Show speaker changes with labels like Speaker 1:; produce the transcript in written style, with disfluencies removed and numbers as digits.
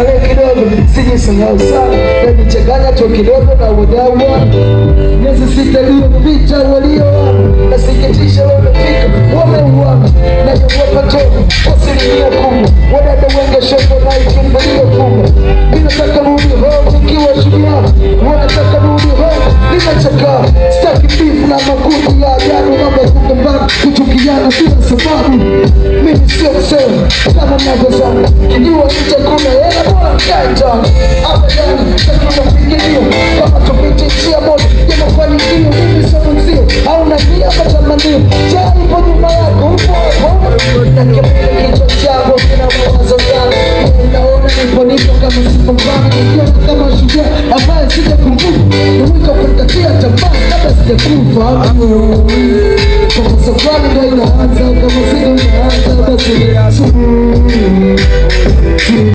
Speaker 1: starehe kidogo, sijisahau sana. Najichanganya tu kidogo na wadau wangu. Miezi 6 iliyopita walioana, nasikitisha wamefika, wameuana. Naogopa toka, asilimia kubwa. Wadada wengi shopo na ikimbilia kubwa. Ninataka rudi home nikiwa shujaa. Wanataka rudi home, ninachakaa. Sitaki beef na makundi ya ajabu. Mambo kugombana, kuchukiana bila sababu. Mimi sio kusema, kama mnavyozana. Kijua nitakuna hela bora mkaitana. Abadani, takuna fikirio. Kama tupitishia moja, ya mafanikio. Mimi sio mzio, hauna nia matamanio. Jari po nyuma yako, upo hapo. Na kemele kichwa changu, kina mawazo yangu. Unaona nipo kama sipo mbani. Nikiona kama shujaa, ambaye sijakumbuka. Nawika kukatia tamaa, kabla sijakufa. Kama safari ndo inaanza, kama siku inaanza, basi